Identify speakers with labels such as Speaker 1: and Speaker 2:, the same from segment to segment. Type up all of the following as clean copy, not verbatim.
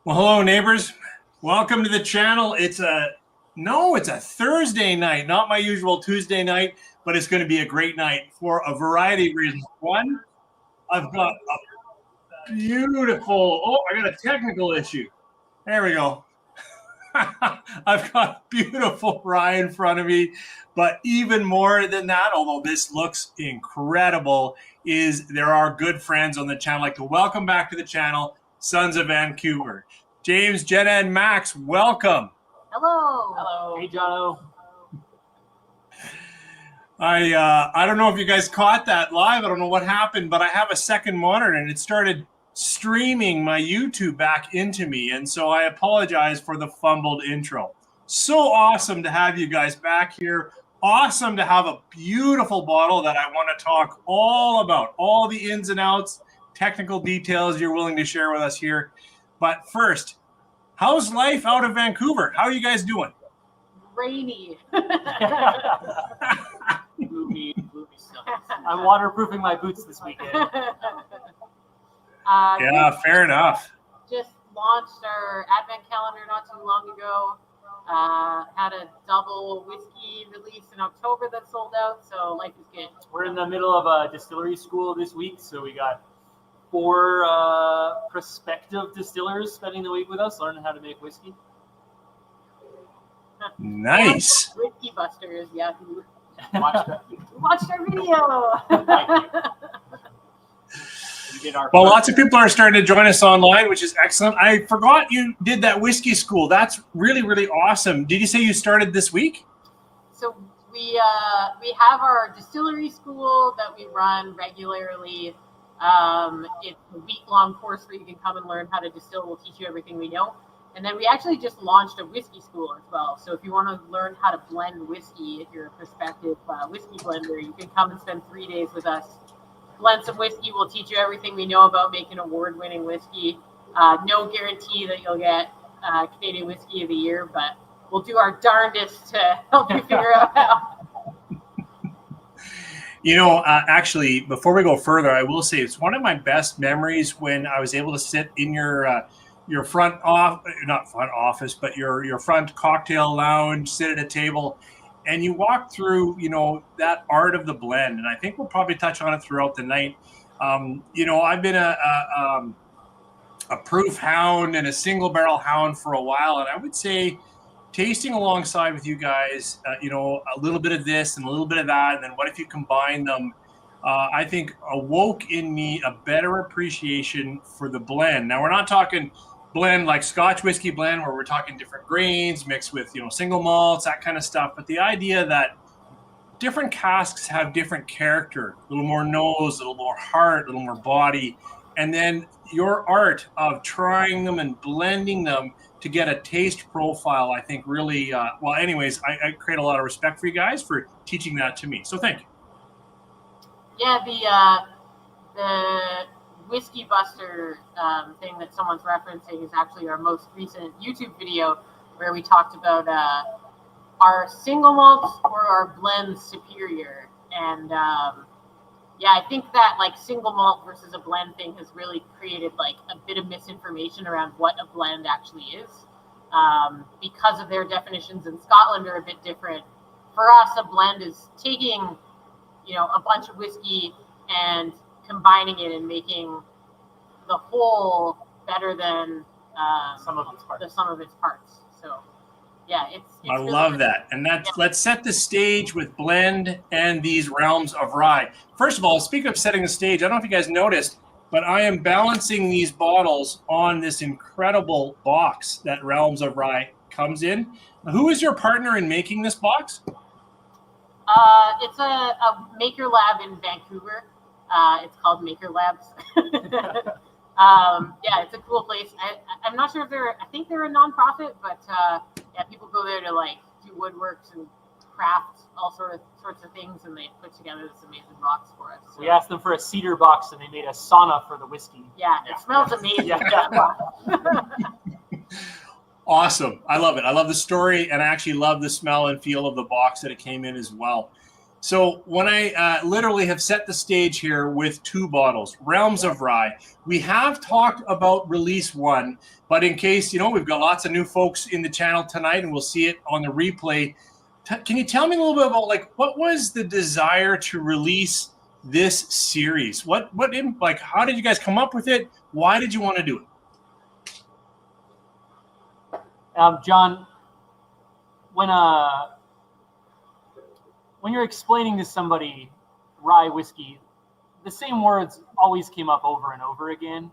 Speaker 1: Well, hello, neighbors. Welcome to the channel. It's a Thursday night, not my usual Tuesday night, but it's going to be a great night for a variety of reasons. One, I've got a beautiful, I got a technical issue. There we go. I've got beautiful rye in front of me, but even more than that, although this looks incredible, is there are good friends on the channel. I'd like to welcome back to the channel, Sons of Vancouver. James, Jenna, and Max, welcome.
Speaker 2: Hello.
Speaker 3: Hello. Hey, Jono.
Speaker 1: I don't know if you guys caught that live. I don't know what happened, but I have a second monitor and it started streaming my YouTube back into me. And so I apologize for the fumbled intro. So awesome to have you guys back here. Awesome to have a beautiful bottle that I want to talk all about, all the ins and outs, technical details you're willing to share with us here. But first, how's life out of Vancouver? How are you guys doing?
Speaker 2: Rainy.
Speaker 3: Gloomy stuff. I'm waterproofing my boots this weekend.
Speaker 1: Yeah, fair enough.
Speaker 2: Just launched our advent calendar not too long ago. Had a double whiskey release in October that sold out, so life is good.
Speaker 3: We're in the middle of a distillery school this week, so we got 4 prospective distillers spending the week with us, learning how to make whiskey.
Speaker 1: Nice.
Speaker 2: Whiskey Busters, yeah.
Speaker 3: Watched
Speaker 2: our video.
Speaker 1: Well, lots of people are starting to join us online, which is excellent. I forgot you did that whiskey school. That's really, really awesome. Did you say you started this week?
Speaker 2: So we have our distillery school that we run regularly. It's a week-long course where you can come and learn how to distill. We'll teach you everything we know. And then we actually just launched a whiskey school as well. So if you want to learn how to blend whiskey, if you're a prospective whiskey blender, you can come and spend 3 days with us. Blend some whiskey. We'll teach you everything we know about making award-winning whiskey. No guarantee that you'll get Canadian Whiskey of the Year, but we'll do our darndest to help you figure out how.
Speaker 1: You know, actually, before we go further, I will say it's one of my best memories when I was able to sit in your front office, but your front cocktail lounge, sit at a table, and you walk through, that art of the blend. And I think we'll probably touch on it throughout the night. I've been a proof hound and a single barrel hound for a while, and I would say tasting alongside with you guys, a little bit of this and a little bit of that, and then what if you combine them, I think awoke in me a better appreciation for the blend. Now, we're not talking blend like Scotch whiskey blend where we're talking different grains mixed with, single malts, that kind of stuff. But the idea that different casks have different character, a little more nose, a little more heart, a little more body, and then your art of trying them and blending them to get a taste profile, I think really, anyways, I create a lot of respect for you guys for teaching that to me. So thank you.
Speaker 2: Yeah, the Whiskey Buster thing that someone's referencing is actually our most recent YouTube video where we talked about our single malts or our blends superior. And I think that like single malt versus a blend thing has really created like a bit of misinformation around what a blend actually is. Because of their definitions in Scotland are a bit different. For us, a blend is taking, a bunch of whiskey and combining it and making the whole better than the sum of its parts. So, yeah, it's
Speaker 1: I
Speaker 2: really
Speaker 1: love that. And let's set the stage with blend and these Realms of Rye. First of all, speaking of setting the stage, I don't know if you guys noticed, but I am balancing these bottles on this incredible box that Realms of Rye comes in. Who is your partner in making this box?
Speaker 2: It's a maker lab in Vancouver. It's called Maker Labs. It's a cool place. I'm not sure if I think they're a nonprofit, but people go there to like do woodworks and craft all sorts of things, and they put together this amazing box for us. So.
Speaker 3: We asked them for a cedar box, and they made a sauna for the whiskey.
Speaker 2: Yeah, it smells amazing.
Speaker 1: Awesome. I love it. I love the story, and I actually love the smell and feel of the box that it came in as well. So when I literally have set the stage here with 2 bottles, Realms of Rye, we have talked about release 1, but in case, we've got lots of new folks in the channel tonight and we'll see it on the replay. Can you tell me a little bit about what was the desire to release this series? How did you guys come up with it? Why did you want to do it?
Speaker 3: John, when you're explaining to somebody rye whiskey, the same words always came up over and over again.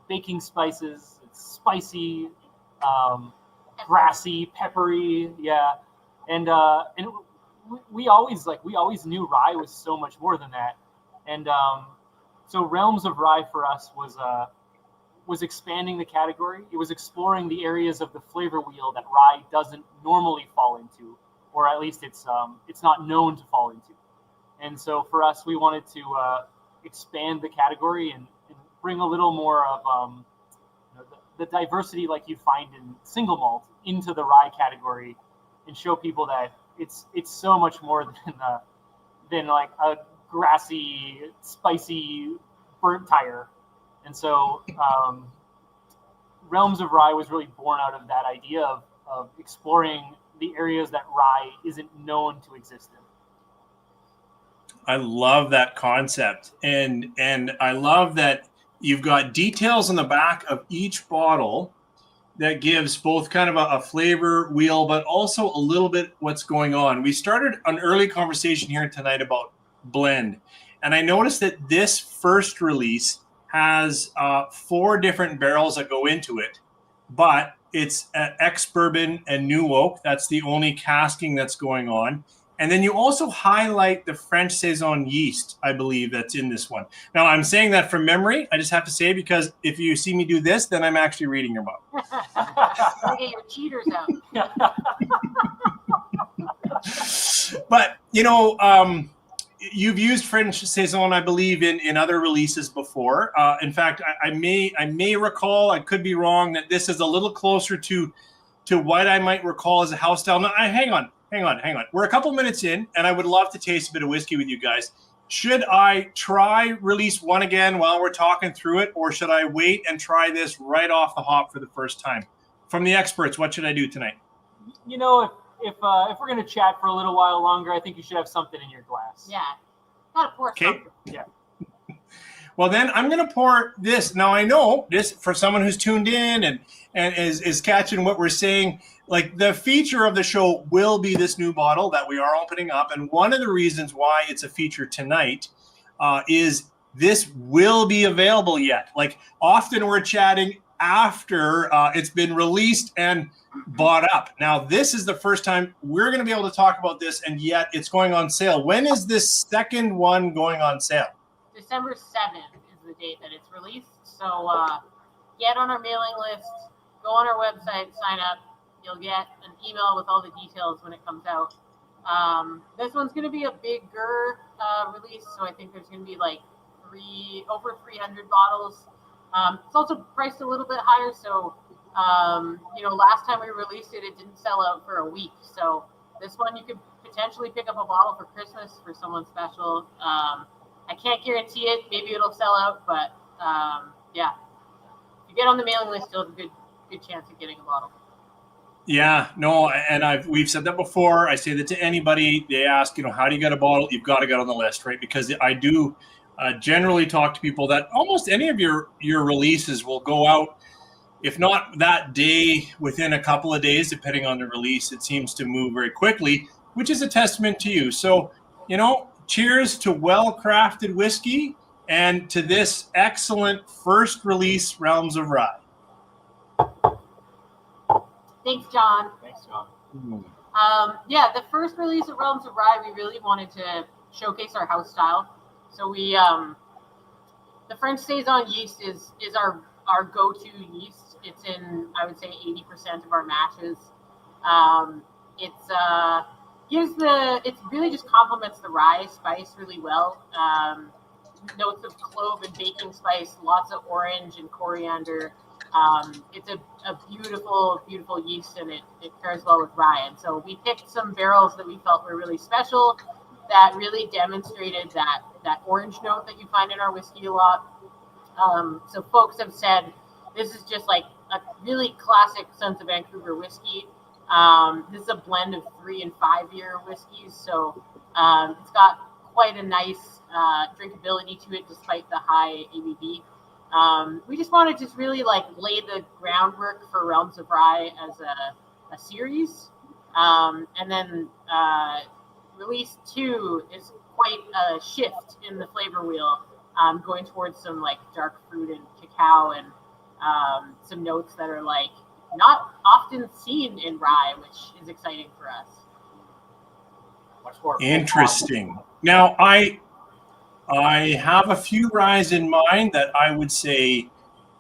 Speaker 3: Baking spices, it's spicy, grassy, peppery, yeah. And we always knew rye was so much more than that. And so Realms of Rye for us was expanding the category. It was exploring the areas of the flavor wheel that rye doesn't normally fall into, or at least it's not known to fall into. And so for us, we wanted to expand the category and bring a little more of the diversity like you find in single malt into the rye category, and show people that it's so much more than like a grassy, spicy, burnt tire. And so Realms of Rye was really born out of that idea of exploring the areas that rye isn't known to exist in.
Speaker 1: I love that concept, and I love that you've got details on the back of each bottle that gives both kind of a flavor wheel, but also a little bit what's going on. We started an early conversation here tonight about blend, and I noticed that this first release has 4 different barrels that go into it, but it's ex-bourbon and new oak. That's the only casking that's going on. And then you also highlight the French Saison yeast, I believe, that's in this one. Now, I'm saying that from memory. I just have to say, because if you see me do this, then I'm actually reading your book.
Speaker 2: Get your cheaters out.
Speaker 1: But, you've used French Saison, I believe, in other releases before. In fact, I may recall, I could be wrong, that this is a little closer to what I might recall as a house style. No, hang on. We're a couple minutes in, and I would love to taste a bit of whiskey with you guys. Should I try release 1 again while we're talking through it, or should I wait and try this right off the hop for the first time? From the experts, what should I do tonight?
Speaker 3: If we're going to chat for a little while longer, I think you should have something in your glass.
Speaker 2: Yeah. Gotta pour something.
Speaker 3: Yeah.
Speaker 1: Well, then I'm going to pour this. Now, I know this, for someone who's tuned in and is catching what we're saying, like, the feature of the show will be this new bottle that we are opening up. And one of the reasons why it's a feature tonight is this will be available yet. Like, often we're chatting after it's been released and bought up. Now, this is the first time we're going to be able to talk about this, and yet it's going on sale. When is this second one going on sale?
Speaker 2: December 7th is the date that it's released. So get on our mailing list, go on our website, sign up. You'll get an email with all the details when it comes out. This one's going to be a bigger release, so I think there's going to be like over 300 bottles. It's also priced a little bit higher, so last time we released it didn't sell out for a week. So this one you could potentially pick up a bottle for Christmas for someone special. I can't guarantee it. Maybe it'll sell out, but yeah, if you get on the mailing list, you'll have a good chance of getting a bottle.
Speaker 1: Yeah, no, and we've said that before. I say that to anybody. They ask, how do you get a bottle? You've got to get on the list, right? Because I do generally talk to people that almost any of your releases will go out, if not that day, within a couple of days, depending on the release. It seems to move very quickly, which is a testament to you. So, cheers to well-crafted whiskey and to this excellent first release, Realms of Rye.
Speaker 2: Thanks, John.
Speaker 3: Thanks, John.
Speaker 2: Yeah, the first release of Realms of Rye, we really wanted to showcase our house style. So we, the French Saison yeast is our go-to yeast. It's in, I would say, 80% of our matches. It really just complements the rye spice really well. Notes of clove and baking spice, lots of orange and coriander. It's a beautiful, beautiful yeast, and it pairs well with rye. And so we picked some barrels that we felt were really special. that really demonstrated that orange note that you find in our whiskey a lot. So folks have said this is just like a really classic Sons of Vancouver whiskey. This is a blend of 3 and 5 year whiskeys, so it's got quite a nice drinkability to it despite the high ABV. We just wanted to really like lay the groundwork for Realms of Rye as a series, and then release 2 is quite a shift in the flavor wheel, going towards some like dark fruit and cacao and some notes that are like not often seen in rye, which is exciting for us.
Speaker 3: Much more
Speaker 1: Interesting. Now, I have a few ryes in mind that I would say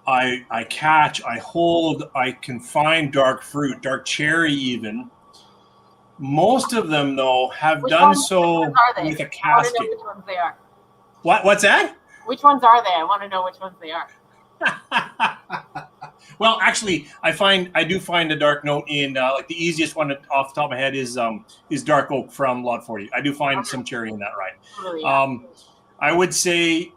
Speaker 1: I catch, I hold, I can find dark fruit, dark cherry even. Most of them, though, have
Speaker 2: Which
Speaker 1: done
Speaker 2: ones-
Speaker 1: so
Speaker 2: which ones are they?
Speaker 1: with a
Speaker 2: I want to
Speaker 1: casket.
Speaker 2: know which ones they are.
Speaker 1: What's that?
Speaker 2: Which ones are they? I want to know which ones they are.
Speaker 1: Well, actually, I do find a dark note in like the easiest one off the top of my head is dark oak from Lot 40. I do find some cherry in that, right?
Speaker 2: Totally, yeah.
Speaker 1: I would say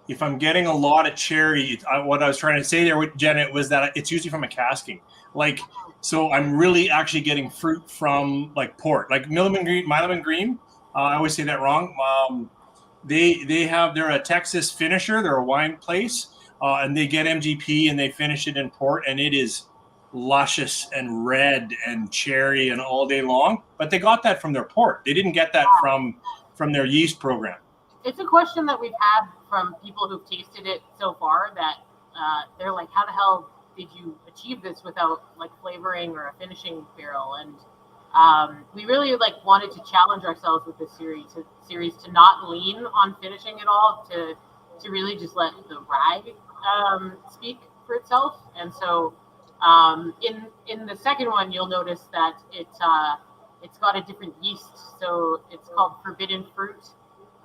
Speaker 1: if I'm getting a lot of cherry, what I was trying to say there with Janet was that it's usually from a casking. Like, so I'm really actually getting fruit from like port, like Milam Green. I always say that wrong. They're a Texas finisher. They're a wine place, and they get MGP and they finish it in port, and it is luscious and red and cherry and all day long. But they got that from their port. They didn't get that from their yeast program.
Speaker 2: It's a question that we've had from people who've tasted it so far that they're like, how the hell did you achieve this without like flavoring or a finishing barrel? And we really like wanted to challenge ourselves with this series to not lean on finishing at all, to really just let the rye speak for itself. And so in the second one, you'll notice that it's got a different yeast, so it's called Forbidden Fruit.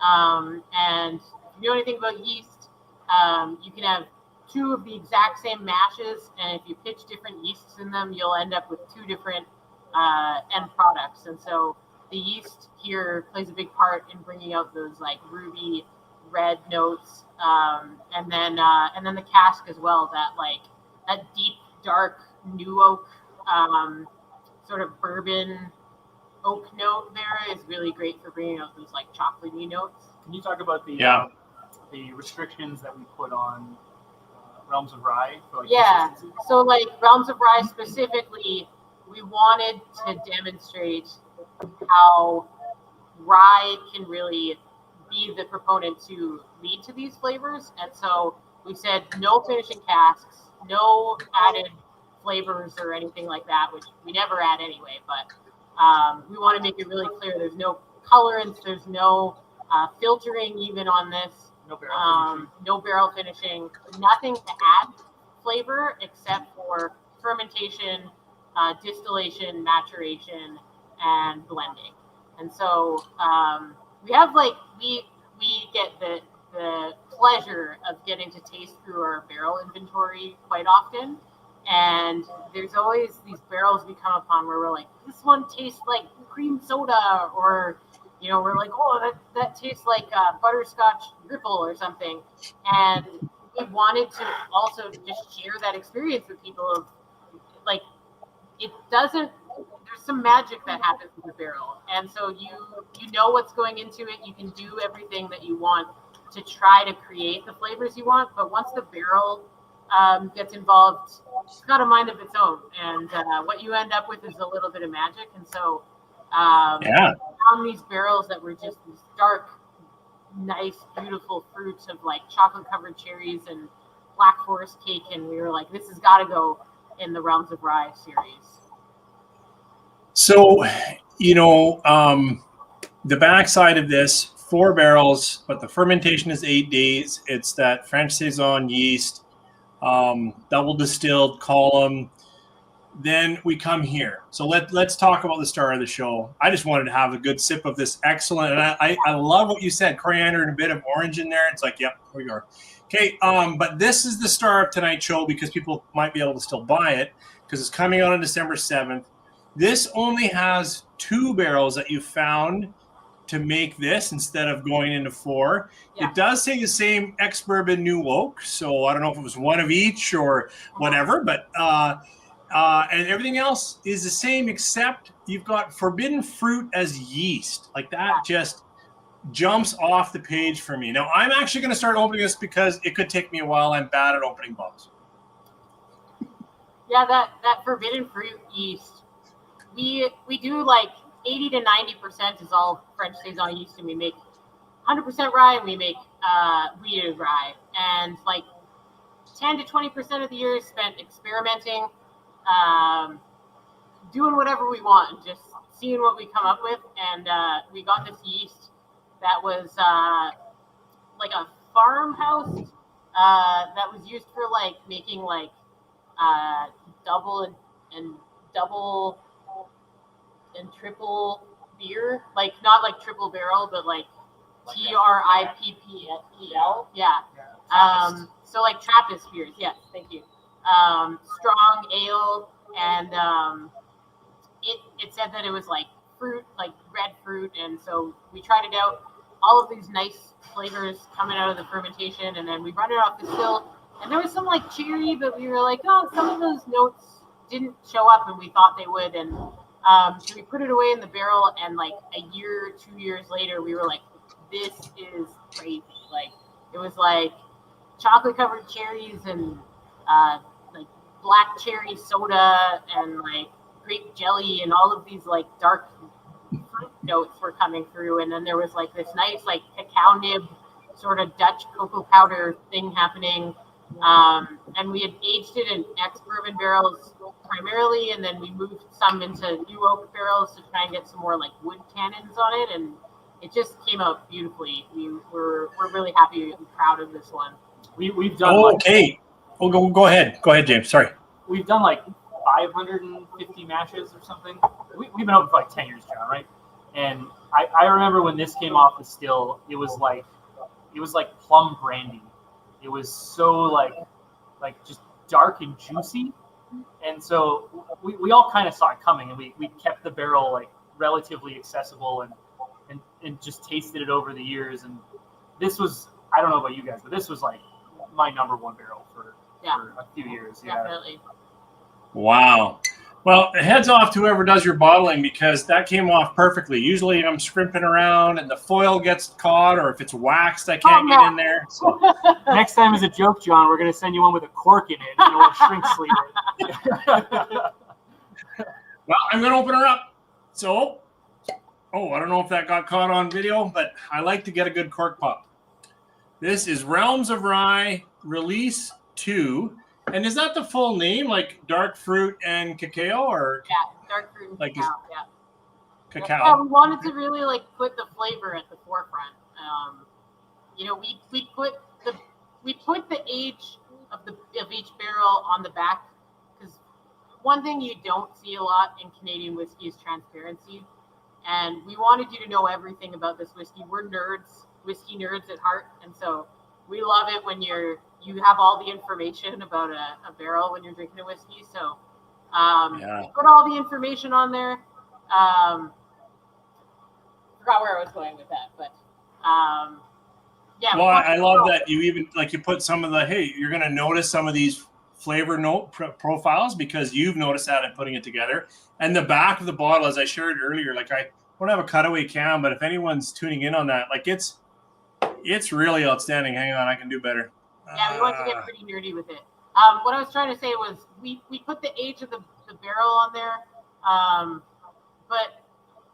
Speaker 2: And if you know anything about yeast, you can have 2 of the exact same mashes, and if you pitch different yeasts in them, you'll end up with 2 different end products. And so the yeast here plays a big part in bringing out those like ruby red notes, and then the cask as well, that deep dark new oak sort of bourbon oak note there is really great for bringing out those like chocolatey notes.
Speaker 3: Can you talk about the restrictions that we put on Realms of Rye? For, like, consistency?
Speaker 2: So like Realms of Rye specifically, we wanted to demonstrate how rye can really be the proponent to lead to these flavors. And so we said no finishing casks, no added flavors or anything like that, which we never add anyway, but we want to make it really clear there's no colorants, there's no filtering even on this, no barrel finishing, nothing to add flavor except for fermentation, distillation, maturation, and blending. And so we have like we get the pleasure of getting to taste through our barrel inventory quite often. And there's always these barrels we come upon where we're like, this one tastes like cream soda, or we're like, oh, that tastes like butterscotch ripple or something. And we wanted to also just share that experience with people of like, there's some magic that happens in the barrel. And so you know what's going into it. You can do everything that you want to try to create the flavors you want. But once the barrel gets involved, it's got a mind of its own. And what you end up with is a little bit of magic. And so we found these barrels that were just these dark, nice, beautiful fruits of like chocolate covered cherries and Black Forest cake. And we were like, this has got to go in the Realms of Rye series.
Speaker 1: So, the backside of this, 4 barrels, but the fermentation is 8 days. It's that French Saison yeast, double distilled column. Then we come here. So let's talk about the star of the show. I just wanted to have a good sip of this excellent, and I love what you said, coriander and a bit of orange in there. It's like, yep, here we go. Okay, but this is the star of tonight's show because people might be able to still buy it because it's coming out on December 7th. This only has 2 barrels that you found to make this instead of going into 4.
Speaker 2: Yeah.
Speaker 1: It does say the same ex-bourbon new oak, so I don't know if it was one of each or whatever, but and everything else is the same except you've got forbidden fruit as yeast. Like that just jumps off the page for me. Now I'm actually going to start opening this because it could take me a while. I'm bad at opening bottles.
Speaker 2: Yeah, that forbidden fruit yeast, we do like 80 to 90% is all French saison yeast, and we make 100% rye, and we make wheated rye, and like 10 to 20% of the year is spent experimenting, doing whatever we want, and just seeing what we come up with. And we got this yeast that was like a farmhouse that was used for like making like double and triple beer, like not like triple barrel, but like TRIPPL. Yeah. So like Trappist beers. Yes, thank you. Strong ale, and it said that it was like fruit, like red fruit, and so we tried it out. All of these nice flavors coming out of the fermentation, and then we brought it off the still, and there was some like cherry, but we were like, oh, some of those notes didn't show up, and we thought they would, and so we put it away in the barrel, and like a year, 2 years later, we were like, this is crazy. Like it was like chocolate covered cherries and like black cherry soda and like grape jelly, and all of these like dark fruit notes were coming through, and then there was like this nice like cacao nib sort of Dutch cocoa powder thing happening, and we had aged it in ex-bourbon barrels primarily, and then we moved some into new oak barrels to try and get some more like wood tannins on it, and it just came out beautifully. We're really happy and proud of this one.
Speaker 3: We've done
Speaker 1: okay. Go ahead, James. Sorry.
Speaker 3: We've done like 550 matches or something. We've been open for like 10 years, John, right? And I remember when this came off the still, it was like plum brandy. It was so like just dark and juicy. And so we all kind of saw it coming, and we kept the barrel like relatively accessible and just tasted it over the years. And this was, I don't know about you guys, but this was like my number one barrel for a few years. Yeah.
Speaker 2: Definitely.
Speaker 1: Wow. Well, heads off to whoever does your bottling, because that came off perfectly. Usually I'm scrimping around and the foil gets caught, or if it's waxed, I can't get in there. So.
Speaker 3: Next time as a joke, John, we're going to send you one with a cork in it, and we'll shrink sleeve it.
Speaker 1: Well, I'm going to open her up. So, I don't know if that got caught on video, but I like to get a good cork pop. This is Realms of Rye Release 2. And is that the full name, like dark fruit and cacao, or
Speaker 2: dark fruit and
Speaker 1: like
Speaker 2: cacao?
Speaker 1: Cacao.
Speaker 2: Yeah, we wanted to really like put the flavor at the forefront. We put the age of each barrel on the back, because one thing you don't see a lot in Canadian whiskey is transparency, and we wanted you to know everything about this whiskey. We're nerds, whiskey nerds at heart, and so we love it when you have all the information about a barrel when you're drinking a whiskey. So we put all the information on there. Forgot where I was going with that, but
Speaker 1: Well, I love that you even you put some of the, you're going to notice some of these flavor note profiles because you've noticed that in putting it together. And the back of the bottle, as I shared earlier, I don't have a cutaway cam, but if anyone's tuning in on that, it's really outstanding. Hang on, I can do better.
Speaker 2: Yeah, we want to get pretty nerdy with it. What I was trying to say was we put the age of the barrel on there, but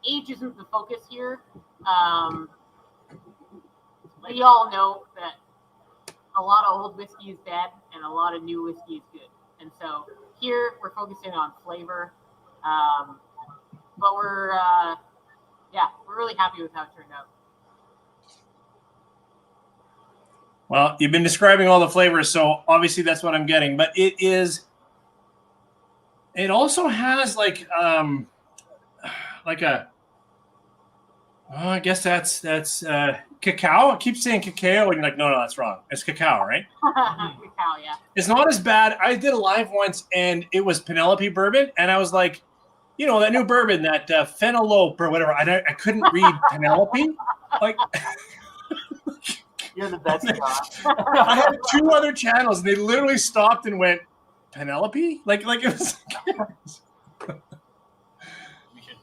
Speaker 2: age isn't the focus here. We all know that a lot of old whiskey is bad and a lot of new whiskey is good. And so here we're focusing on flavor, but we're really happy with how it turned out.
Speaker 1: Well, you've been describing all the flavors, so obviously that's what I'm getting. But it also has I guess that's cacao. I keep saying cacao, and you're like, no, that's wrong. It's cacao, right?
Speaker 2: Cacao, yeah.
Speaker 1: It's not as bad. I did a live once, and it was Penelope bourbon, and I was like, you know, that new bourbon, that Fenellope or whatever. I couldn't read Penelope. Like,
Speaker 3: You're the best, Josh.
Speaker 1: I had 2 other channels, and they literally stopped and went, Penelope? Like it was.
Speaker 3: We should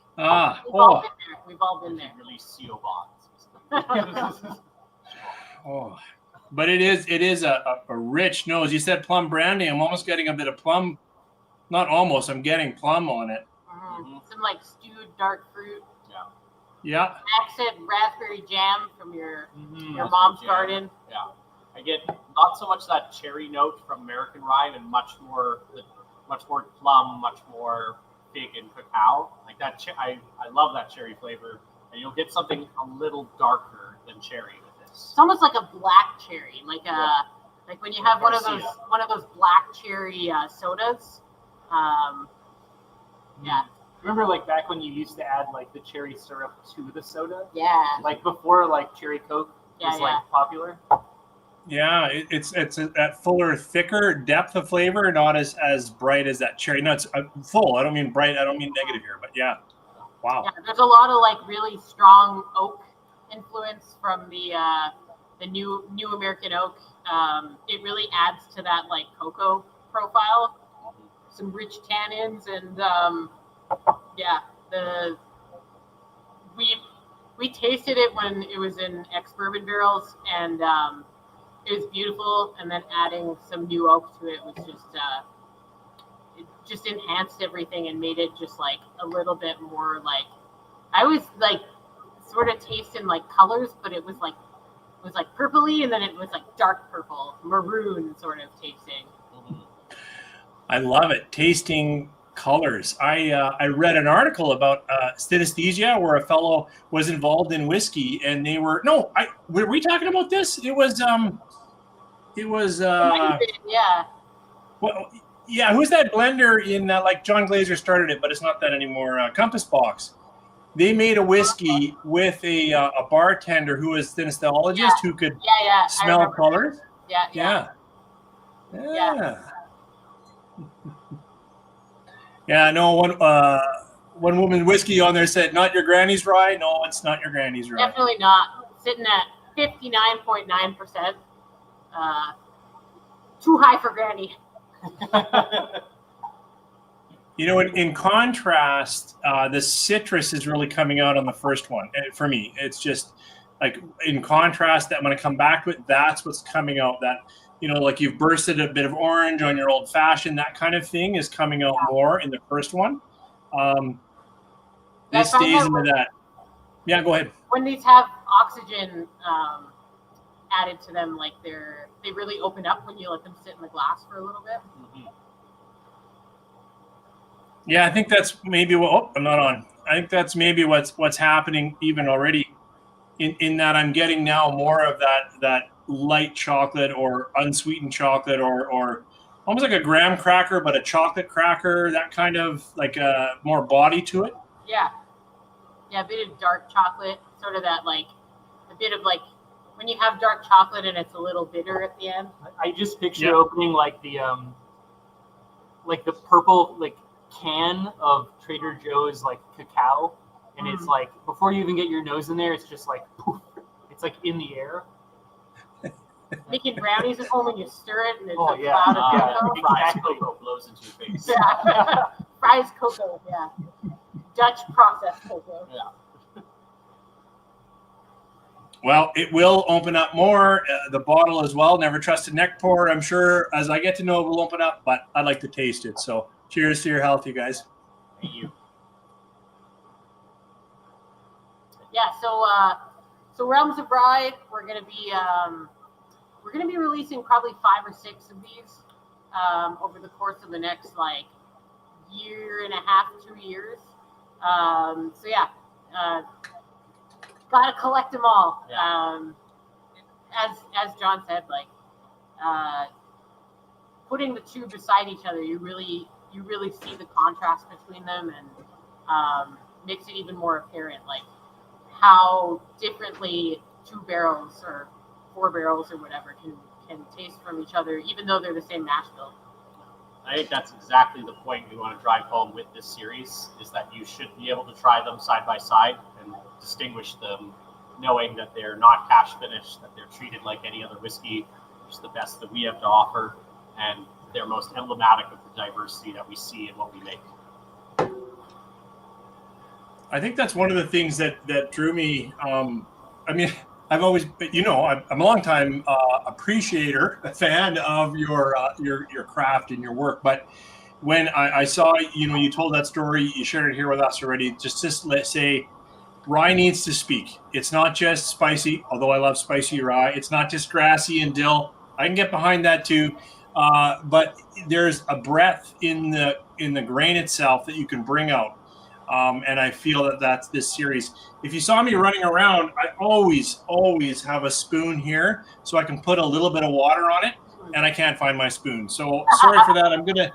Speaker 2: We've all been there.
Speaker 3: release CO bonds.
Speaker 1: Oh, but it is a rich nose. You said plum brandy. I'm almost getting a bit of plum. Not almost. I'm getting plum on it.
Speaker 2: Some like stewed dark fruit.
Speaker 1: Yeah.
Speaker 2: Accent raspberry jam from your mom's garden.
Speaker 3: Yeah, I get not so much that cherry note from American rye, and much more plum, much more fig and cacao. Like that, I love that cherry flavor, and you'll get something a little darker than cherry with this.
Speaker 2: It's almost like a black cherry, like when you have one of those black cherry sodas. Yeah.
Speaker 3: Remember, like back when you used to add like the cherry syrup to the soda?
Speaker 2: Yeah.
Speaker 3: Like before, like cherry Coke was like popular.
Speaker 1: Yeah, it's that fuller, thicker depth of flavor, not as bright as that cherry. No, it's full. I don't mean bright. I don't mean negative here, but yeah. Wow.
Speaker 2: Yeah, there's a lot of like really strong oak influence from the new American oak. It really adds to that like cocoa profile. Some rich tannins and we tasted it when it was in ex-bourbon barrels, and it was beautiful. And then adding some new oak to it was it just enhanced everything and made it just like a little bit more like, I was like sort of tasting like colors, but it was like purpley, and then it was like dark purple, maroon sort of tasting.
Speaker 1: I love it. Tasting colors. I read an article about synesthesia where a fellow was involved in whiskey, and they were were we talking about this? It was
Speaker 2: yeah.
Speaker 1: Well, yeah, who's that blender in like John Glazer started it, but it's not that anymore. Compass Box. They made a whiskey with a bartender who was synestheologist who could smell colors.
Speaker 2: Yeah.
Speaker 1: Yeah, no, one woman whiskey on there said, "Not your granny's rye." No, it's not your granny's rye.
Speaker 2: Definitely not. Sitting at 59.9%. Too high for granny.
Speaker 1: You know, in contrast, the citrus is really coming out on the first one. For me, it's just like in contrast that when I come back to it, that's what's coming out. That, you know, like you've bursted a bit of orange on your old fashioned, that kind of thing is coming out more in the first one. This stays into that. Yeah, go ahead.
Speaker 2: When these have oxygen added to them, like they really open up when you let them sit in the glass for a little bit.
Speaker 3: Mm-hmm.
Speaker 1: Yeah, I think that's maybe what. Oh, I'm not on. I think that's maybe what's happening even already. In that I'm getting now more of that light chocolate or unsweetened chocolate or almost like a graham cracker, but a chocolate cracker, that kind of like more body to it.
Speaker 2: Yeah, a bit of dark chocolate, sort of that like a bit of like when you have dark chocolate and it's a little bitter at the end.
Speaker 3: I just picture opening like the purple like can of Trader Joe's like cacao. And it's like, before you even get your nose in there, it's just like, poof. It's like in the air.
Speaker 2: Making brownies at home and you stir it and it's
Speaker 3: cloud of cocoa. Fries cocoa blows into your face.
Speaker 2: Yeah. Fries cocoa, yeah. Dutch processed cocoa.
Speaker 3: Yeah.
Speaker 1: Well, it will open up more. The bottle as well. Never trust a neck pour. I'm sure as I get to know it will open up, but I'd like to taste it. So cheers to your health, you guys.
Speaker 3: Thank you.
Speaker 2: Yeah, so Realms of Rye, we're gonna be releasing probably 5 or 6 of these over the course of the next like year and a half, 2 years. Gotta collect them all.
Speaker 3: Yeah.
Speaker 2: As John said, like putting the two beside each other, you really see the contrast between them, and makes it even more apparent, like how differently 2 barrels or 4 barrels or whatever can taste from each other, even though they're the same mash bill.
Speaker 4: I think that's exactly the point we want to drive home with this series, is that you should be able to try them side by side and distinguish them, knowing that they're not cash finished, that they're treated like any other whiskey, which is the best that we have to offer, and they're most emblematic of the diversity that we see in what we make.
Speaker 1: I think that's one of the things that drew me. I mean, I've always, I'm a long time appreciator, a fan of your craft and your work. But when I saw, you told that story, you shared it here with us already. Just let's say, rye needs to speak. It's not just spicy, although I love spicy rye. It's not just grassy and dill. I can get behind that too. But there's a breadth in the grain itself that you can bring out. And I feel that that's this series. If you saw me running around, I always have a spoon here so I can put a little bit of water on it, and I can't find my spoon. So sorry for that. I'm going to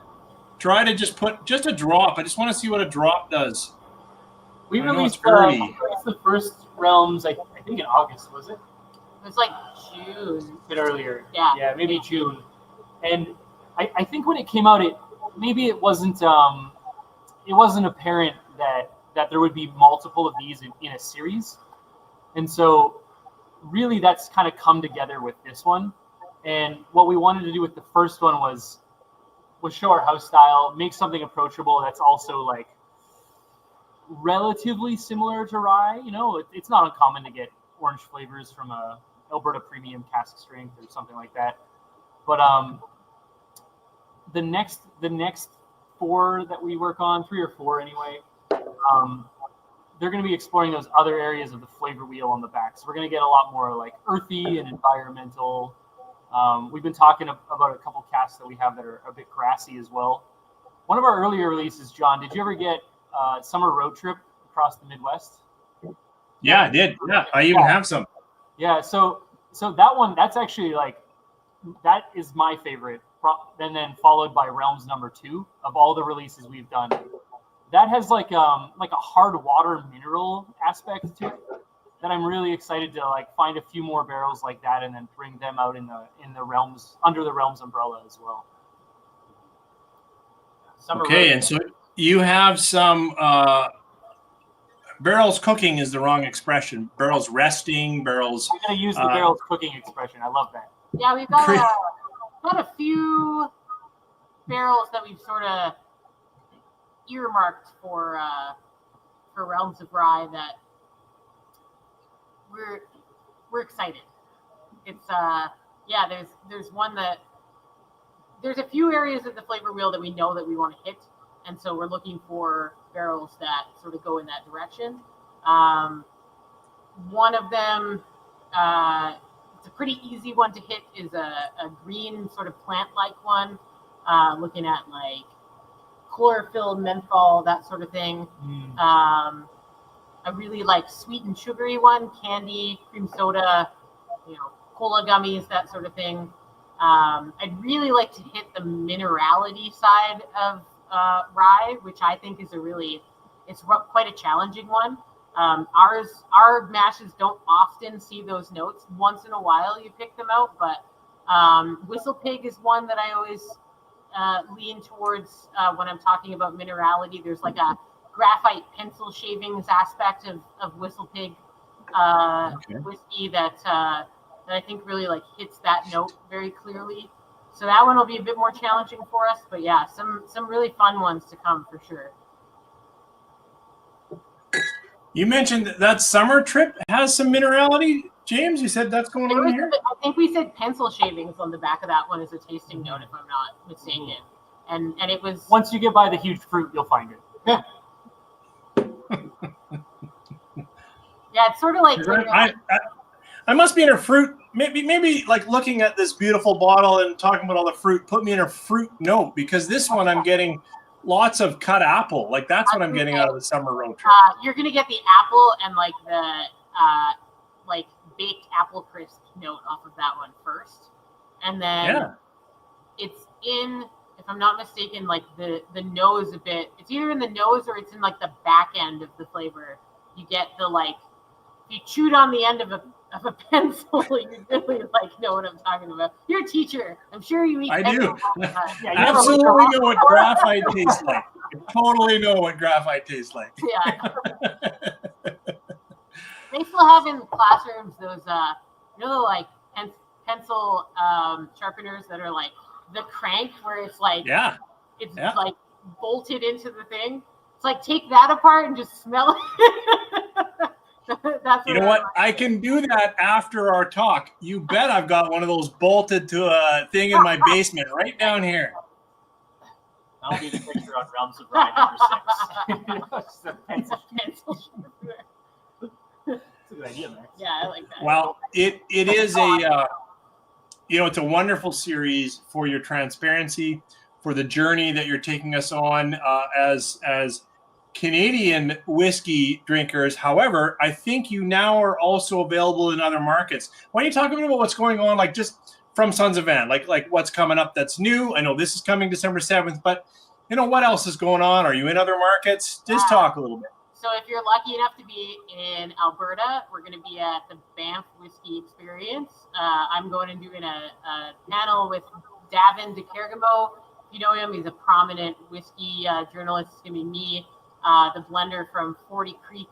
Speaker 1: try to just put just a drop. I just want to see what a drop does.
Speaker 3: We released the first Realms, I think in August, was it?
Speaker 2: It was like June.
Speaker 3: A bit earlier.
Speaker 2: Yeah,
Speaker 3: maybe June. And I think when it came out, it wasn't apparent that there would be multiple of these in a series. And so really that's kind of come together with this one. And what we wanted to do with the first one was show our house style, make something approachable that's also like relatively similar to rye. It's not uncommon to get orange flavors from a Alberta premium cask strength or something like that. But the next 4 that we work on, 3 or 4 anyway, they're going to be exploring those other areas of the flavor wheel on the back. So we're going to get a lot more like earthy and environmental. We've been talking about a couple casks that we have that are a bit grassy as well. One of our earlier releases, John, did you ever get Summer Road Trip across the Midwest?
Speaker 1: Yeah, I did. Yeah, I even have some.
Speaker 3: Yeah, so that one, that's actually that is my favorite. And then followed by Realms number 2 of all the releases we've done. That has like a hard water mineral aspect to it that I'm really excited to find a few more barrels like that and then bring them out in the Realms, under the Realms umbrella as well.
Speaker 1: And so you have some barrels cooking is the wrong expression. Barrels resting, barrels.
Speaker 3: I'm going to use the barrels cooking expression. I love that.
Speaker 2: Yeah, we've got a few barrels that we've sort of earmarked for Realms of Rye that we're excited. It's there's one that there's a few areas of the flavor wheel that we know that we want to hit, and so we're looking for barrels that sort of go in that direction. One of them, it's a pretty easy one to hit, is a green sort of plant-like one, looking at like chlorophyll, menthol, that sort of thing. I really like sweet and sugary one, candy, cream soda, cola gummies, that sort of thing. I'd really like to hit the minerality side of rye, which I think is it's quite a challenging one. Our mashes don't often see those notes. Once in a while you pick them out, but Whistle Pig is one that I always lean towards when I'm talking about minerality. There's like a graphite pencil shavings aspect of Whistle Pig whiskey that I think really hits that note very clearly. So that one will be a bit more challenging for us, but yeah, some really fun ones to come for sure.
Speaker 1: You mentioned that Summer Trip has some minerality, James. You said that's going on here?
Speaker 2: I think we said pencil shavings on the back of that one as a tasting note, if I'm not mistaken. And it was...
Speaker 3: Once you get by the huge fruit, you'll find it.
Speaker 2: Yeah. Yeah, it's sort of like...
Speaker 1: I must be in a fruit... Maybe looking at this beautiful bottle and talking about all the fruit, put me in a fruit note, because this one I'm getting lots of cut apple. That's what I'm getting out of the Summer Road Trip.
Speaker 2: You're going to get the apple and the baked apple crisp note off of that one first. And then it's in, if I'm not mistaken, the nose a bit. It's either in the nose or it's in the back end of the flavor. You get the if you chewed on the end of of a pencil, you really like know what I'm talking about. You're a teacher. I'm sure you eat
Speaker 1: I
Speaker 2: pencils
Speaker 1: do.
Speaker 2: all the time.
Speaker 3: Yeah, you never
Speaker 1: Absolutely
Speaker 3: looked around.
Speaker 1: know what graphite tastes like. I totally know what graphite tastes like.
Speaker 2: Yeah. They still have in classrooms those, like pencil sharpeners that are like the crank where it's like,
Speaker 1: Yeah.
Speaker 2: it's
Speaker 1: Yeah.
Speaker 2: like bolted into the thing. It's like, take that apart and just smell it. That's
Speaker 1: You know what? I can do that after our talk. You bet I've got one of those bolted to a thing in my basement right down here.
Speaker 4: That'll be the picture on Realms of Rye number 6.
Speaker 3: Just a pencil.
Speaker 2: Pencil sharpener.
Speaker 3: That's a good idea, Max.
Speaker 2: Yeah, I like that.
Speaker 1: Well, it is a it's a wonderful series for your transparency, for the journey that you're taking us on as Canadian whiskey drinkers. However, I think you now are also available in other markets. Why don't you talk a bit about what's going on, like just from Sons of Van, like what's coming up that's new? I know this is coming December 7th, but what else is going on? Are you in other markets? Just talk a little bit.
Speaker 2: So if you're lucky enough to be in Alberta, we're going to be at the Banff Whiskey Experience. I'm going and doing a panel with Davin de Kergamo. If you know him, he's a prominent whiskey journalist. It's going to be me, the blender from 40 Creek,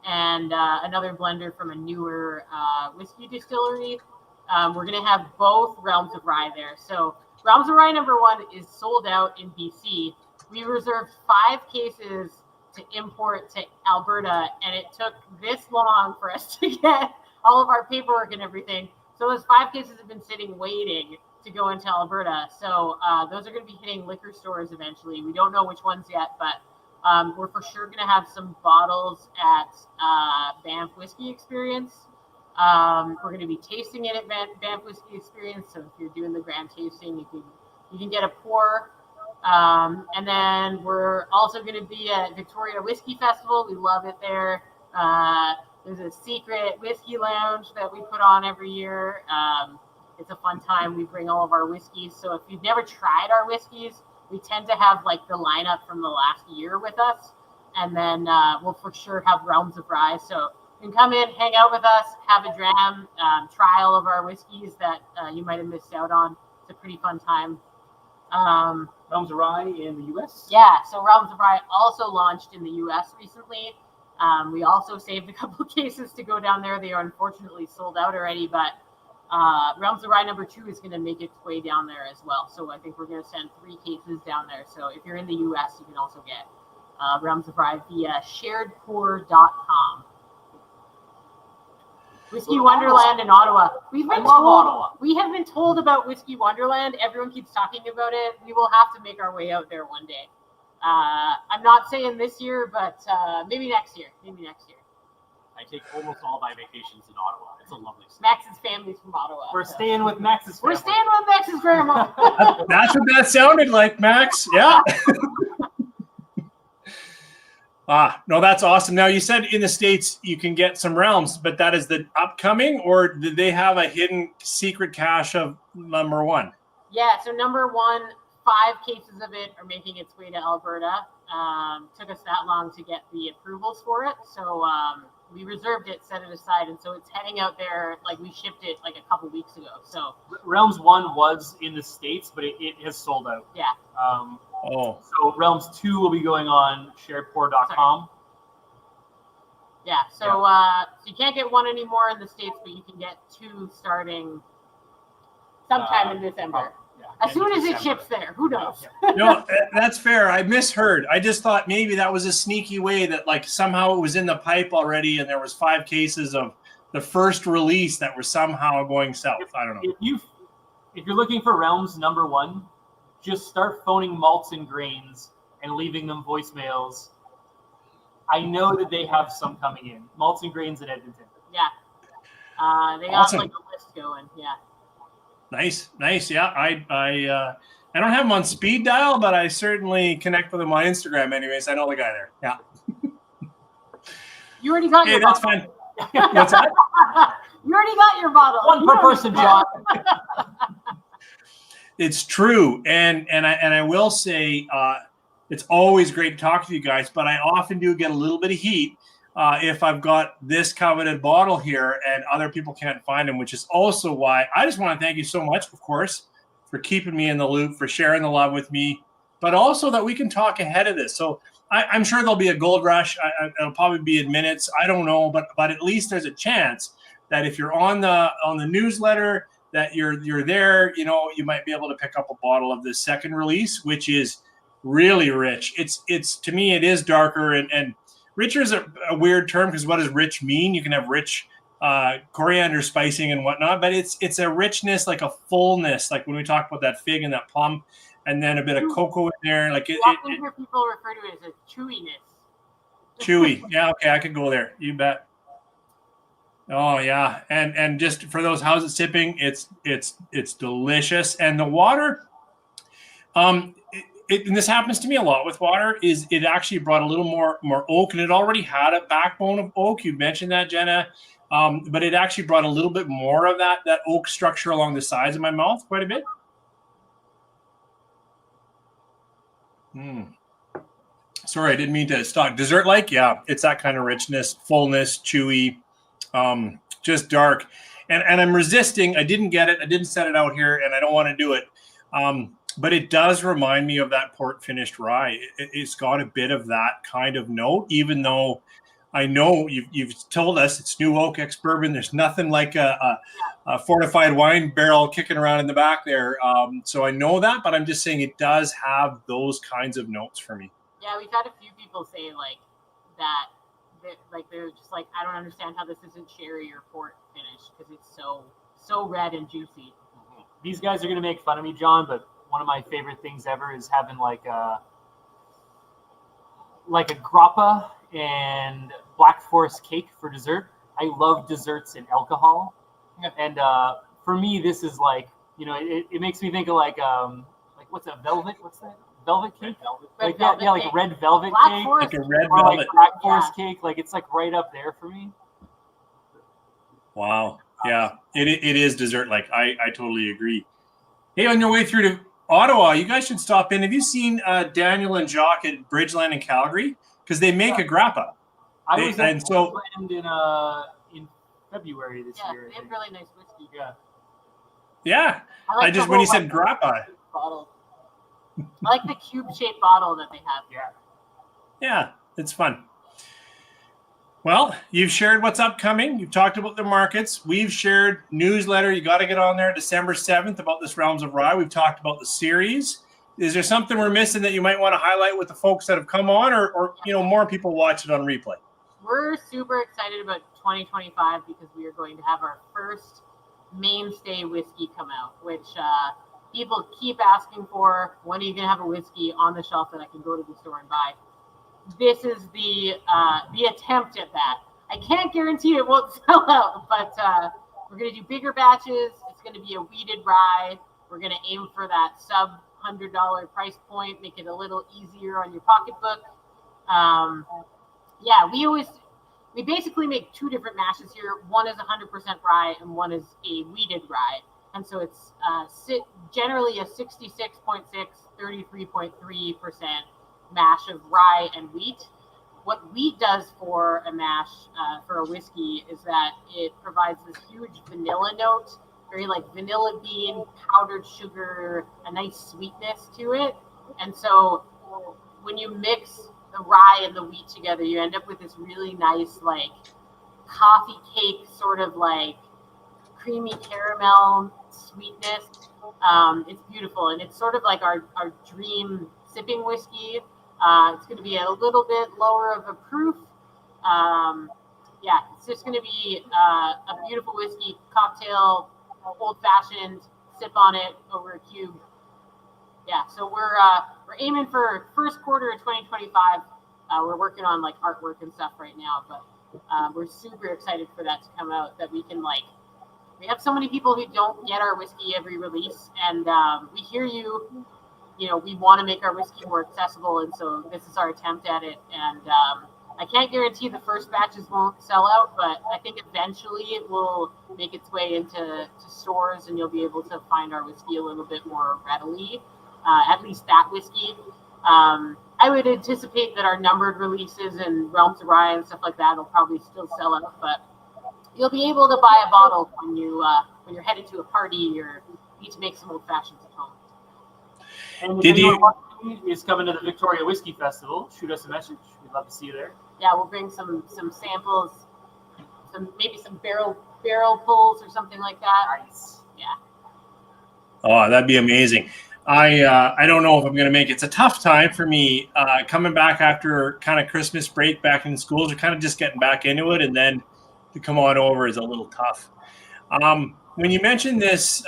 Speaker 2: and another blender from a newer whiskey distillery. We're going to have both Realms of Rye there. So Realms of Rye number 1 is sold out in BC. We reserved 5 cases to import to Alberta, and it took this long for us to get all of our paperwork and everything. So those 5 cases have been sitting waiting to go into Alberta. So those are going to be hitting liquor stores eventually. We don't know which ones yet, but we're for sure going to have some bottles at Banff Whiskey Experience. We're going to be tasting it at Banff Whiskey Experience. So if you're doing the grand tasting, you can get a pour. And then we're also going to be at Victoria Whiskey Festival. We love it there. There's a secret whiskey lounge that we put on every year. It's a fun time. We bring all of our whiskeys. So if you've never tried our whiskeys, we tend to have like the lineup from the last year with us. And then we'll for sure have Realms of Rye. So you can come in, hang out with us, have a dram, try all of our whiskeys that you might have missed out on. It's a pretty fun time.
Speaker 3: Realms of Rye in the U.S.?
Speaker 2: Yeah, so Realms of Rye also launched in the U.S. recently. We also saved a couple of cases to go down there. They are unfortunately sold out already, but Realms of Rye number 2 is going to make its way down there as well. So I think we're going to send 3 cases down there. So if you're in the U.S., you can also get Realms of Rye via sharedpour.com. Whiskey Wonderland in Ottawa. We have been told about Whiskey Wonderland. Everyone keeps talking about it. We will have to make our way out there one day. I'm not saying this year, but maybe next year.
Speaker 4: I take almost all my vacations in Ottawa. It's a lovely city.
Speaker 2: Max's family's from Ottawa.
Speaker 3: We're staying with Max's family.
Speaker 2: We're staying with Max's grandma.
Speaker 1: That's what that sounded like, Max. Yeah. No, that's awesome. Now, you said in the States you can get some Realms, but that is the upcoming, or did they have a hidden secret cache of number 1?
Speaker 2: Yeah, so number 1, 5 cases of it are making its way to Alberta. Took us that long to get the approvals for it. So we reserved it, set it aside, and so it's heading out there. Like, we shipped it like a couple weeks ago. So
Speaker 3: Realms 1 was in the States, but it has sold out.
Speaker 2: yeah.
Speaker 3: So Realms 2 will be going on sharedpour.com.
Speaker 2: Yeah, so you can't get 1 anymore in the States, but you can get 2 starting sometime in December. As soon as it ships there, who knows?
Speaker 1: No, that's fair. I misheard. I just thought maybe that was a sneaky way that like somehow it was in the pipe already and there was 5 cases of the first release that were somehow going south. I don't know.
Speaker 3: If you're looking for Realms number 1, just start phoning malts and grains and leaving them voicemails. I know that they have some coming in. Malts and grains in Edmonton.
Speaker 2: Yeah. They
Speaker 1: Awesome.
Speaker 2: got like a list going. Yeah.
Speaker 1: Nice. Yeah, I don't have him on speed dial, but I certainly connect with him on Instagram. Anyways, I know the guy there. Yeah.
Speaker 2: You already got your
Speaker 1: That's
Speaker 2: bottle.
Speaker 1: fine. What's that?
Speaker 2: You already got your bottle.
Speaker 3: 1 per person, John.
Speaker 1: It's true, and I will say it's always great to talk to you guys, but I often do get a little bit of heat if I've got this coveted bottle here and other people can't find them, which is also why I just want to thank you so much, of course, for keeping me in the loop, for sharing the love with me, but also that we can talk ahead of this. So I'm sure there'll be a gold rush. It'll probably be in minutes. I don't know, but at least there's a chance that if you're on the newsletter, that you're there, you might be able to pick up a bottle of this second release, which is really rich. It's to me, it is darker and richer is a weird term, because what does rich mean? You can have rich coriander spicing and whatnot, but it's a richness, like a fullness, like when we talk about that fig and that plum, and then a bit of cocoa in there. Like
Speaker 2: You often hear people refer to it as a chewiness.
Speaker 1: chewy. Yeah, okay, I could go there. You bet. Oh yeah, and just for those houses sipping, it's delicious, and the water. And this happens to me a lot with water. Is it actually brought a little more oak, and it already had a backbone of oak. You mentioned that, Jenna, but it actually brought a little bit more of that oak structure along the sides of my mouth, quite a bit. Sorry, I didn't mean to stop. Dessert-like, yeah, it's that kind of richness, fullness, chewy, just dark, and I'm resisting. I didn't get it. I didn't set it out here, and I don't want to do it. But it does remind me of that port finished rye. It's got a bit of that kind of note, even though I know you've told us it's new oak ex-bourbon. There's nothing like a fortified wine barrel kicking around in the back there. So I know that, but I'm just saying it does have those kinds of notes for me.
Speaker 2: Yeah, we've had a few people say like that. Like they're just like, I don't understand how this isn't sherry or port finish, because it's so red and juicy.
Speaker 3: These guys are gonna make fun of me, John, but one of my favorite things ever is having like a grappa and Black Forest cake for dessert. I love desserts and alcohol, and for me, this is like, it makes me think of like what's that velvet? What's that? Velvet cake? Like red velvet
Speaker 2: Black
Speaker 3: cake,
Speaker 2: Forest.
Speaker 1: Like a red
Speaker 3: or
Speaker 1: velvet.
Speaker 3: like Black Forest cake. Like it's like right up there for me.
Speaker 1: Wow. Yeah, it is dessert-like. I totally agree. Hey, on your way through to Ottawa, you guys should stop in. Have you seen Daniel and Jacques at Bridgeland in Calgary? Because they make a grappa.
Speaker 3: I was
Speaker 1: and so
Speaker 3: in February this year.
Speaker 2: They have really nice whiskey.
Speaker 1: Yeah,
Speaker 2: I
Speaker 1: just when you said grappa.
Speaker 2: Bottle. I like the cube-shaped bottle that they have.
Speaker 1: Yeah, it's fun. Well, you've shared what's upcoming. You've talked about the markets. We've shared newsletter. You got to get on there December 7th about this Realms of Rye. We've talked about the series. Is there something we're missing that you might want to highlight with the folks that have come on, or more people watch it on replay?
Speaker 2: We're super excited about 2025 because we are going to have our first mainstay whiskey come out, which people keep asking for. When are you going to have a whiskey on the shelf that I can go to the store and buy? This is the attempt at that. I can't guarantee it won't sell out, but we're going to do bigger batches. It's going to be a weeded rye. We're going to aim for that sub $100 price point, make it a little easier on your pocketbook. We basically make two different mashes here. One is 100% rye and one is a weeded rye. And so it's generally a 66.6, 33.3% mash of rye and wheat. What wheat does for a mash, for a whiskey, is that it provides this huge vanilla note, very like vanilla bean, powdered sugar, a nice sweetness to it. And so when you mix the rye and the wheat together, you end up with this really nice like coffee cake sort of like creamy caramel sweetness. It's beautiful, and it's sort of like our dream sipping whiskey. It's going to be a little bit lower of a proof. It's just going to be a beautiful whiskey cocktail, old fashioned, sip on it over a cube. Yeah, so we're aiming for first quarter of 2025. We're working on like artwork and stuff right now, but we're super excited for that to come out. That we can we have so many people who don't get our whiskey every release, and we hear you. We want to make our whiskey more accessible, and so this is our attempt at it. And I can't guarantee the first batches won't sell out, but I think eventually it will make its way into stores, and you'll be able to find our whiskey a little bit more readily. At least that whiskey. I I would anticipate that our numbered releases and Realms of Rye and stuff like that will probably still sell out, but you'll be able to buy a bottle when you're headed to a party or need to make some old fashions at home.
Speaker 3: And
Speaker 1: Did
Speaker 3: if
Speaker 1: you-
Speaker 3: anyone is coming to the Victoria Whiskey Festival, shoot us a message. We'd love to see you there.
Speaker 2: Yeah, we'll bring some samples, maybe some barrel pulls or something like that.
Speaker 3: Nice.
Speaker 2: Yeah.
Speaker 1: Oh, that'd be amazing. I don't know if I'm going to make it. It's a tough time for me coming back after kind of Christmas break back in schools. We're kind of just getting back into it, and then to come on over is a little tough. When you mentioned this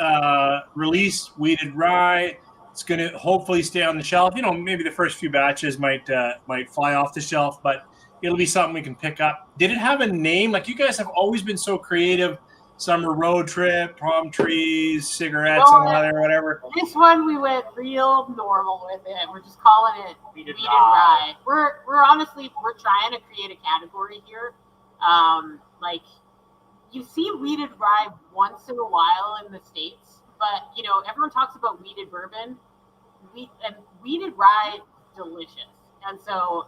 Speaker 1: release, Weeded Rye, it's going to hopefully stay on the shelf. You know, maybe the first few batches might fly off the shelf, but it'll be something we can pick up. Did it have a name? Like, you guys have always been so creative. Summer road trip, palm trees, cigarettes, and leather, whatever.
Speaker 2: This one we went real normal with it. We're just calling it
Speaker 4: Weeded
Speaker 2: Rye. We're honestly trying to create a category here. Like, you see weeded rye once in a while in the States, but you know, everyone talks about weeded bourbon. Weeded rye is delicious. And so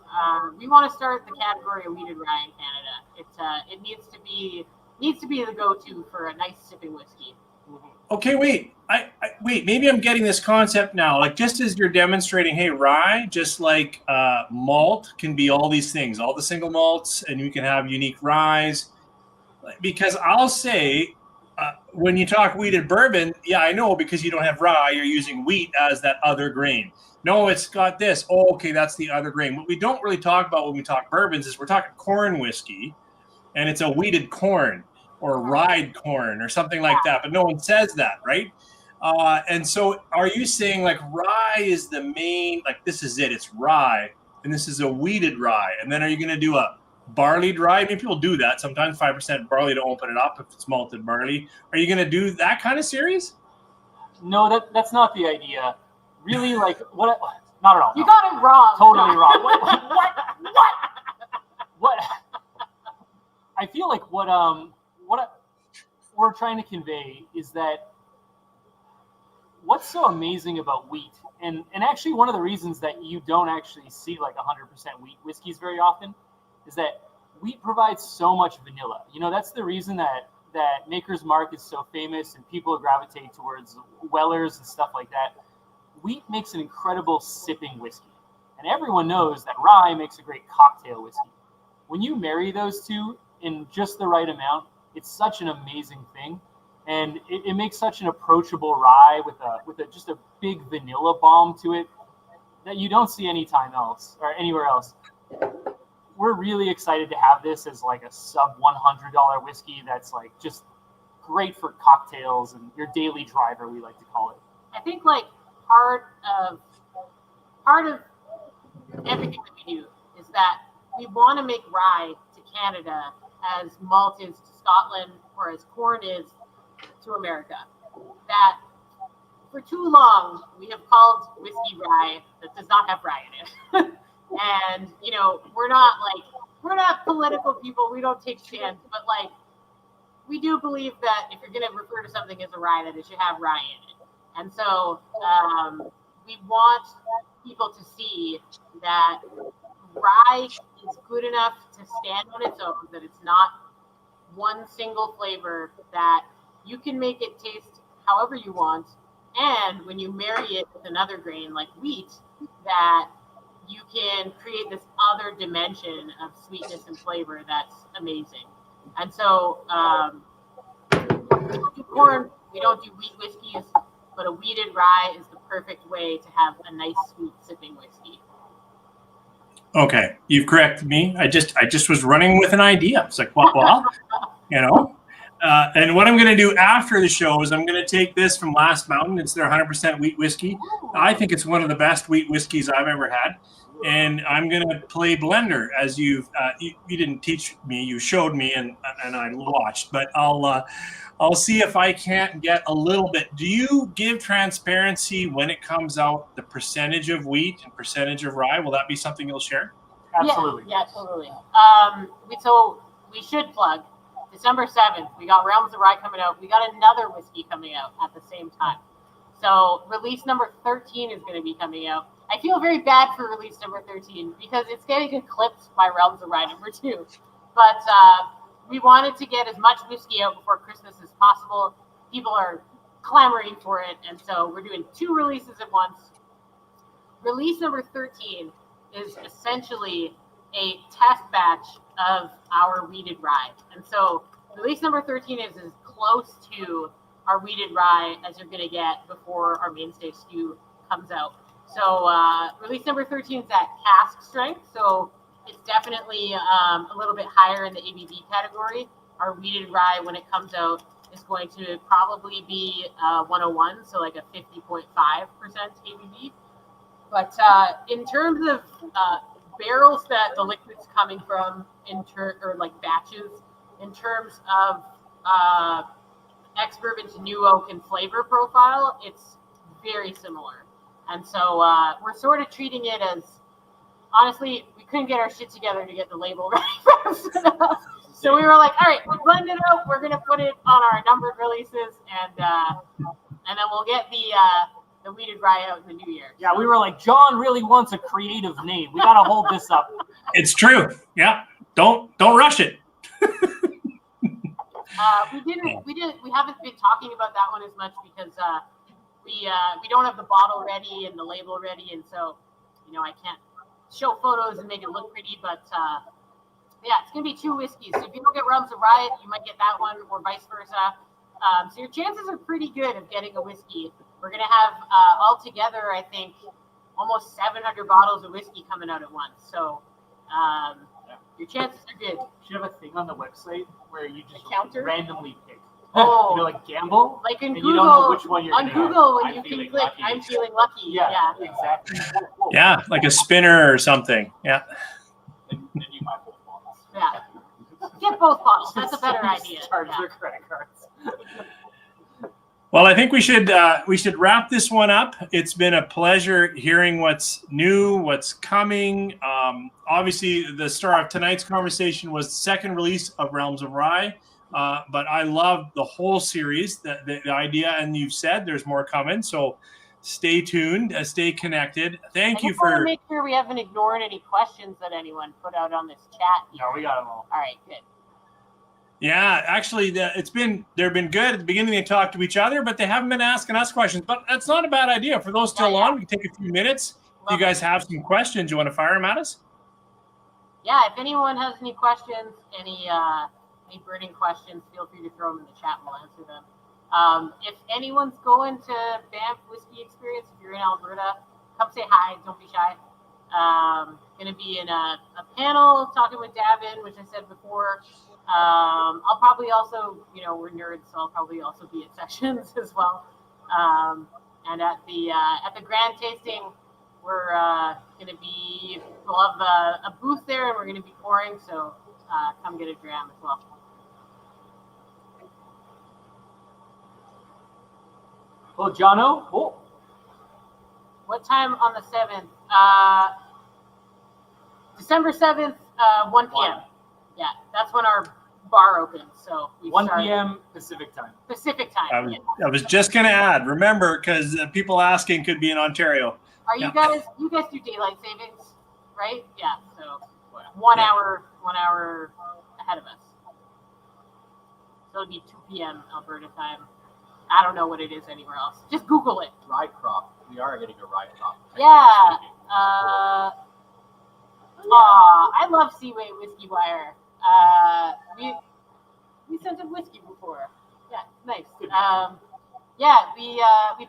Speaker 2: we want to start the category of weeded rye in Canada. It needs to be the go-to for a nice sipping whiskey.
Speaker 1: Okay, wait. Wait. Maybe I'm getting this concept now. Like, just as you're demonstrating, hey, rye, just like malt can be all these things, all the single malts, and you can have unique ryes. Because I'll say, when you talk wheated bourbon, yeah, I know, because you don't have rye, you're using wheat as that other grain. No, it's got this. Oh, okay, that's the other grain. What we don't really talk about when we talk bourbons is we're talking corn whiskey, and it's a wheated corn or rye corn or something like that. But no one says that, right? And so are you saying, like, rye is the main, like, this is it, it's rye, and this is a wheated rye. And then are you going to do a barleyed rye? I mean, people do that sometimes, 5% barley to open it up if it's malted barley. Are you going to do that kind of series?
Speaker 3: No, that's not the idea. Really, like, what? Not at all.
Speaker 2: You got it wrong.
Speaker 3: Totally wrong. What? I feel like what we're trying to convey is that what's so amazing about wheat, and actually one of the reasons that you don't actually see like 100% wheat whiskeys very often, is that wheat provides so much vanilla. You know, that's the reason that Maker's Mark is so famous and people gravitate towards Wellers and stuff like that. Wheat makes an incredible sipping whiskey, and everyone knows that rye makes a great cocktail whiskey. When you marry those two in just the right amount, it's such an amazing thing, and it makes such an approachable rye with just a big vanilla bomb to it that you don't see anytime else or anywhere else. We're really excited to have this as like a sub $100 whiskey that's like just great for cocktails and your daily driver, we like to call it.
Speaker 2: I think like part of everything that we do is that we want to make rye to Canada as malt is to Scotland or as corn is to America. That for too long we have called whiskey rye that does not have rye in it. And you know, we're not political people, we don't take stands, but like we do believe that if you're going to refer to something as a rye, that it should have rye in it. And so we want people to see that rye is good enough to stand on its own, that it's not one single flavor, that you can make it taste however you want, and when you marry it with another grain like wheat, that you can create this other dimension of sweetness and flavor that's amazing. And so we don't do corn, we don't do wheat whiskeys, but a wheated rye is the perfect way to have a nice sweet sipping whiskey.
Speaker 1: Okay, you've corrected me. I just was running with an idea. It's like, well, you know. And what I'm going to do after the show is I'm going to take this from Last Mountain. It's their 100% wheat whiskey. I think it's one of the best wheat whiskeys I've ever had. And I'm going to play blender, as you didn't teach me, you showed me, and I watched. But I'll see if I can't get a little bit. Do you give transparency when it comes out, the percentage of wheat and percentage of rye? Will that be something you'll share?
Speaker 3: Absolutely.
Speaker 2: Yeah, totally. So we should plug December 7th. We got Realms of Rye coming out. We got another whiskey coming out at the same time. So release number 13 is going to be coming out. I feel very bad for release number 13 because it's getting eclipsed by Realms of Rye number 2. But we wanted to get as much whiskey out before Christmas as possible. People are clamoring for it, and so we're doing 2 releases at once. Release number 13 is essentially a test batch of our weeded rye. And so release number 13 is as close to our weeded rye as you're going to get before our mainstay SKU comes out. So release number 13 is at cask strength, so it's definitely a little bit higher in the ABV category. Our weeded rye, when it comes out, is going to probably be 101, so like a 50.5% ABV. But in terms of barrels that the liquid's coming from, or like batches, in terms of ex-bourbon to new oak and flavor profile, it's very similar. And so we're sort of treating it as, honestly, we couldn't get our shit together to get the label ready fast enough. So we were like, all right, we'll blend it out. We're going to put it on our numbered releases, and then we'll get the weeded rye out in the new year.
Speaker 3: Yeah, we were like, John really wants a creative name. We got to hold this up.
Speaker 1: It's true. Yeah. Don't rush it.
Speaker 2: We haven't been talking about that one as much because we don't have the bottle ready and the label ready, and so I can't show photos and make it look pretty. But yeah, it's gonna be 2 whiskeys. So if you don't get Realms of Rye, you might get that one, or vice versa. So your chances are pretty good of getting a whiskey. We're gonna have altogether, I think, almost 700 bottles of whiskey coming out at once. So your chances are good.
Speaker 3: You should have a thing on the website where you just
Speaker 2: counter?
Speaker 3: randomly pick.
Speaker 2: Oh,
Speaker 3: Like gamble,
Speaker 2: like in
Speaker 3: and
Speaker 2: Google,
Speaker 3: you don't know which one you're
Speaker 2: on
Speaker 3: gonna
Speaker 2: Google when
Speaker 4: I'm
Speaker 2: you can
Speaker 4: feeling
Speaker 2: click,
Speaker 4: lucky.
Speaker 2: I'm feeling lucky.
Speaker 3: Yeah, exactly.
Speaker 1: Yeah, like a spinner or something. Yeah.
Speaker 4: Then you buy both bottles.
Speaker 2: Yeah. Get both bottles. That's a better idea.
Speaker 3: Charge
Speaker 2: Yeah.
Speaker 3: their credit cards.
Speaker 1: Well, I think we should wrap this one up. It's been a pleasure hearing what's new, what's coming. Obviously, the star of tonight's conversation was the second release of Realms of Rye, but I love the whole series, the idea, and you've said there's more coming. So stay tuned, stay connected. Thank you
Speaker 2: I just want to
Speaker 1: for.
Speaker 2: make sure we haven't ignored any questions that anyone put out on this chat here.
Speaker 3: No, we got them all.
Speaker 2: All right, good.
Speaker 1: Yeah, actually, they've been good. At the beginning, they talked to each other, but they haven't been asking us questions. But that's not a bad idea. For those still on, we can take a few minutes. If you guys have some questions, you want to fire them at us?
Speaker 2: Yeah, if anyone has any questions, any burning questions, feel free to throw them in the chat and we'll answer them. If anyone's going to Banff Whiskey Experience, if you're in Alberta, come say hi. Don't be shy. Going to be in a panel talking with Davin, which I said before. I'll probably also, we're nerds, so I'll probably also be at sessions as well. And at the grand tasting, we're we'll have a booth there, and we're gonna be pouring. So come get a dram as well.
Speaker 3: Oh, Jono. Oh.
Speaker 2: What time on the 7th? December 7th, 1 p.m. Yeah, that's when our bar opens. So we
Speaker 3: 1
Speaker 2: start
Speaker 3: p.m. Pacific time.
Speaker 2: Pacific time.
Speaker 1: I was just going to add, remember, because people asking could be in Ontario.
Speaker 2: Are you guys do daylight savings, right? Yeah. So 1 hour ahead of us. So it'll be 2 p.m. Alberta time. I don't know what it is anywhere else. Just Google it.
Speaker 4: Rye crop. We are getting a rye crop.
Speaker 2: Yeah. I love Seaway Whiskey Wire. We sent them whiskey before. Yeah, nice. We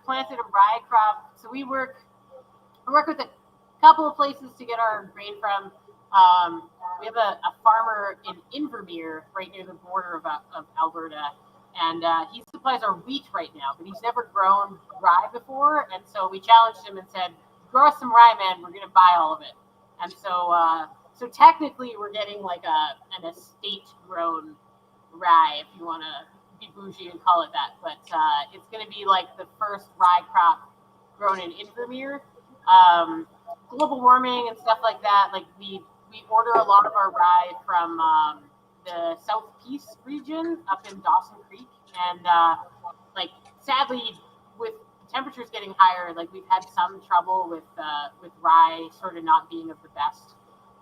Speaker 2: planted a rye crop. So we work with a couple of places to get our grain from. We have a farmer in Invermere, right near the border of Alberta, and he supplies our wheat right now, but he's never grown rye before, and so we challenged him and said, grow us some rye, man, we're going to buy all of it. And so technically we're getting like an estate grown rye, if you want to be bougie and call it that, but it's going to be like the first rye crop grown in Invermere. Global warming and stuff like that, like we order a lot of our rye from the South Peace region up in Dawson Creek, and sadly, with temperature's getting higher, like we've had some trouble with rye sort of not being of the best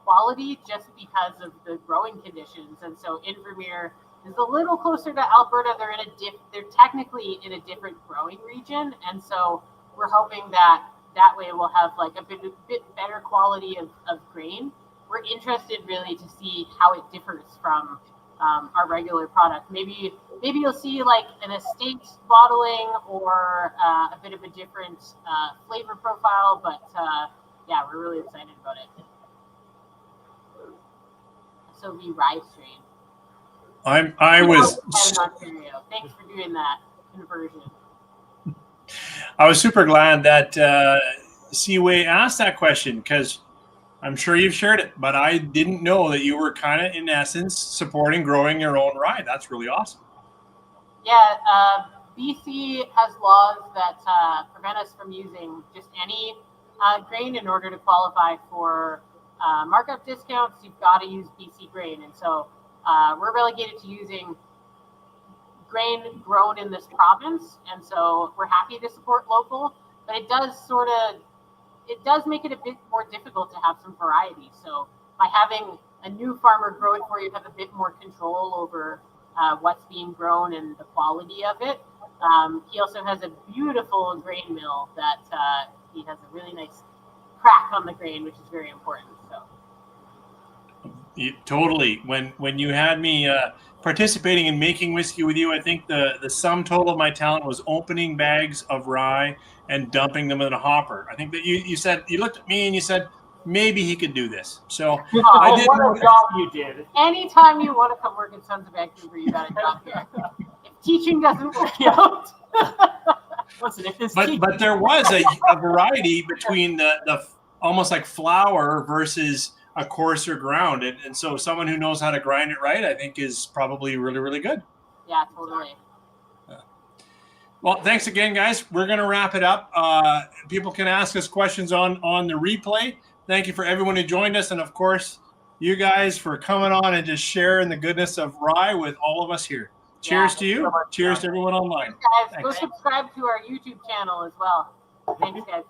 Speaker 2: quality just because of the growing conditions. And so Invermere is a little closer to Alberta. They're technically in a different growing region, and so we're hoping that way we'll have like a bit better quality of grain. We're interested really to see how it differs from our regular product. Maybe you'll see like an estate bottling or a bit of a different flavor profile, but yeah, we're really excited about it. So the rye strain.
Speaker 1: I was
Speaker 2: Ontario. Thanks for doing that conversion.
Speaker 1: I was super glad that Seaway asked that question, because I'm sure you've shared it, but I didn't know that you were kind of, in essence, supporting growing your own rye. That's really awesome.
Speaker 2: Yeah, BC has laws that prevent us from using just any grain. In order to qualify for markup discounts, you've got to use BC grain. And so we're relegated to using grain grown in this province. And so we're happy to support local, but it does make it a bit more difficult to have some variety. So by having a new farmer grow it for you, have a bit more control over what's being grown and the quality of it. He also has a beautiful grain mill that he has a really nice crack on the grain, which is very important. So
Speaker 1: totally. When you had me participating in making whiskey with you, I think the sum total of my talent was opening bags of rye and dumping them in a hopper. I think that you said, you looked at me and you said, maybe he could do this. So I did.
Speaker 3: What a job you did.
Speaker 2: Anytime you want to come work in Sons of Vancouver, you got a job here. If teaching doesn't work out.
Speaker 3: Listen, if this
Speaker 1: but there was a variety between the almost like flour versus a coarser ground. And so someone who knows how to grind it right, I think, is probably really, really good.
Speaker 2: Yeah, totally.
Speaker 1: Well, thanks again, guys. We're going to wrap it up. People can ask us questions on the replay. Thank you for everyone who joined us. And, of course, you guys for coming on and just sharing the goodness of rye with all of us here. Cheers to you. Cheers to everyone online.
Speaker 2: Guys, go subscribe to our YouTube channel as well. Thanks, guys.